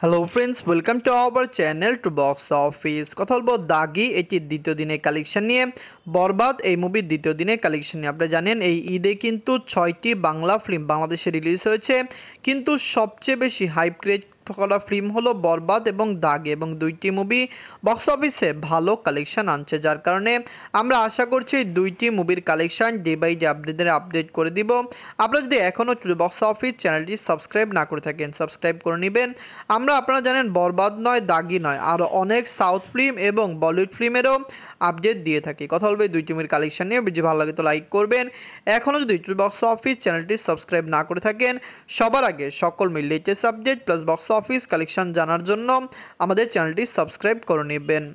Hello friends, welcome to our channel to box office. কথা বলবো দাগি এটির দ্বিতীয় দিনের কালেকশন নিয়ে। বরবাদ এই মুভির দ্বিতীয় দিনের কালেকশন নিয়ে। আপনারা জানেন এই ঈদে কিন্তু 6টি বাংলা ফিল্ম বাংলাদেশে রিলিজ হয়েছে, কিন্তু সবচেয়ে বেশি হাইপ ক্রিয়েট করা ফিল্ম হলো বরবাদ এবং দাগি, এবং দুইটি মুভি বক্স অফিসে ভালো কালেকশন আনছে, যার কারণে আমরা আশা করছি দুইটি মুভির কালেকশন ডে বাই ডে আপনাদের আপডেট করে দিব। আপনারা যদি এখনও বক্স অফিস চ্যানেলটি সাবস্ক্রাইব না করে থাকেন, সাবস্ক্রাইব করে নেবেন। আপনারা জানেন বরবাদ নয়, দাগি নয়, আরও অনেক সাউথ ফিল্ম এবং বলিউড ফিল্মেরও আপডেট দিয়ে থাকি। কথা বলবে দুই টিমের কালেকশন নিয়ে। ভিডিও ভালো লাগে তো লাইক করবেন। এখনও যদি বক্স অফিস চ্যানেলটি সাবস্ক্রাইব না করে থাকেন, সবার আগে সকল latest update plus box office collection জানার জন্য আমাদের চ্যানেলটি সাবস্ক্রাইব করে নেবেন।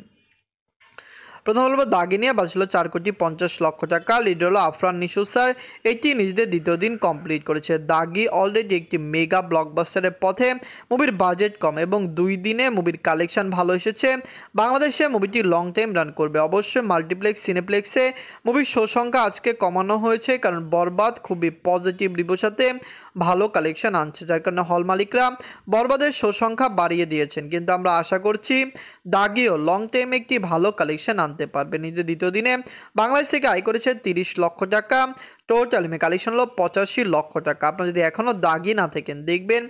প্রথম বলবো দাগি নিয়ে বাজছিল 4,50,00,000 টাকা। লিড হলো আফরান নিশো স্যার। এটি নিজেদের দ্বিতীয় দিন কমপ্লিট করেছে। দাগি অলরেডি একটি মেগা ব্লকবাস্টারের পথে। মুভির বাজেট কম এবং 2 দিনে মুভির কালেকশন ভালো এসেছে। বাংলাদেশে মুভিটি লং টাইম রান করবে। অবশ্যই মাল্টিপ্লেক্স সিনেপ্লেক্সে মুভির শো সংখ্যা আজকে কমানো হয়েছে, কারণ বরবাদ খুবই পজিটিভ রিভিউর সাথে ভালো কালেকশন আনছে, যার কারণে হল মালিকরা বরবাদের শো সংখ্যা বাড়িয়ে দিয়েছেন। কিন্তু আমরা আশা করছি দাগিও লং টাইম একটি ভালো কালেকশন আনতে পারবে। নিজের দ্বিতীয় দিনে বাংলাদেশ থেকে আয় করেছে 30 লক্ষ টাকা। টোটাল কালেকশন হলো 85 লক্ষ টাকা। আপনারা যদি এখনও দাগি না থাকেন, দেখবেন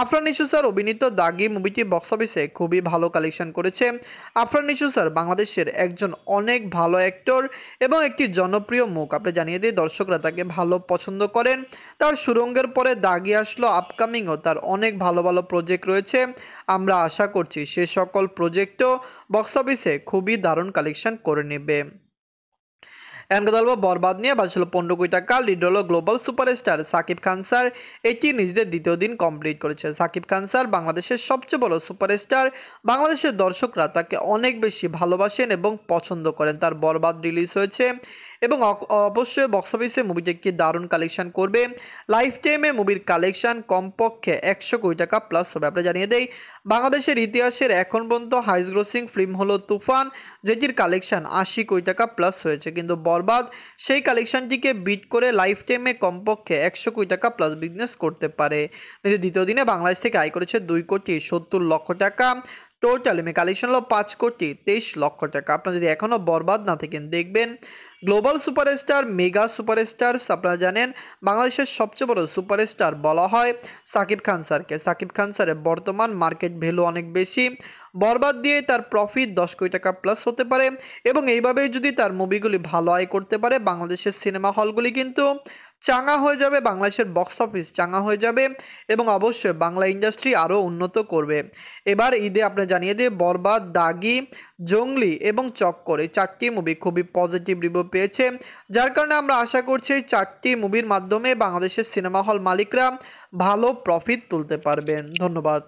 আফরান নিশো স্যার অভিনীত দাগি মুভিটি বক্স অফিসে খুবই ভালো কালেকশন করেছে। আফরান নিশো স্যার বাংলাদেশের একজন অনেক ভালো অ্যাক্টর এবং একটি জনপ্রিয় মুখ। আপনি জানিয়ে দিয়ে দর্শকরা তাকে ভালো পছন্দ করেন। তার সুরঙ্গের পরে দাগি আসলো, আপকামিংও তার অনেক ভালো ভালো প্রজেক্ট রয়েছে। আমরা আশা করছি সে সকল প্রজেক্টও বক্স অফিসে খুবই দারুণ কালেকশন করে নেবে। এখন কথা বলবো বরবাদ নিয়ে। বাজছিল 15 কোটি টাকা। লিড হলো global superstar Shakib Khan sir. এটি নিজেদের দ্বিতীয় দিন কমপ্লিট করেছে। সাকিব খান স্যার বাংলাদেশের সবচেয়ে বড় সুপারস্টার। বাংলাদেশের দর্শকরা তাকে অনেক বেশি ভালোবাসেন এবং পছন্দ করেন। তার বরবাদ রিলিজ হয়েছে এবং অবশ্যই বক্স অফিসে মুভিটি একটি দারুণ কালেকশন করবে। লাইফ টাইমে মুভির কালেকশন কমপক্ষে 100 কোটি টাকা প্লাস হবে। আপনি জানিয়ে দেই বাংলাদেশের ইতিহাসের এখন পর্যন্ত হাইস্ট গ্রোসিং ফিল্ম হলো তুফান, যেটির কালেকশন 80 কোটি টাকা প্লাস হয়েছে, কিন্তু বরবাদ সেই কালেকশনটিকে বিট করে লাইফ টাইমে কমপক্ষে 100 কোটি টাকা প্লাস বিজনেস করতে পারে। নিজের দ্বিতীয় দিনে বাংলাদেশ থেকে আয় করেছে 2,70,00,000 টাকা। টোটাল কালেকশন হলো 5,23,00,000 টাকা। আপনারা যদি এখনও বরবাদ না থাকেন, দেখবেন গ্লোবাল সুপারস্টার, মেগা সুপারস্টার। আপনারা জানেন বাংলাদেশের সবচেয়ে বড় সুপারস্টার বলা হয় সাকিব খান স্যারকে। সাকিব খান স্যারের বর্তমান মার্কেট ভ্যালু অনেক বেশি। বরবাদ দিয়ে তার প্রফিট 10 কোটি টাকা প্লাস হতে পারে, এবং এইভাবেই যদি তার মুভিগুলি ভালো আয় করতে পারে, বাংলাদেশের সিনেমা হলগুলি কিন্তু চাঙা হয়ে যাবে, বাংলাদেশের বক্স অফিস চাঙা হয়ে যাবে, এবং অবশ্যই বাংলা ইন্ডাস্ট্রি আরও উন্নত করবে। এবার ঈদে আপনি জানিয়ে দিয়ে বরবাদ, দাগি, জঙ্গলি এবং চক্কর এই 4টি মুভি খুবই পজিটিভ রিভিউ পেয়েছে, যার কারণে আমরা আশা করছি এই 4টি মুভির মাধ্যমে বাংলাদেশের সিনেমা হল মালিকরা ভালো প্রফিট তুলতে পারবেন। ধন্যবাদ।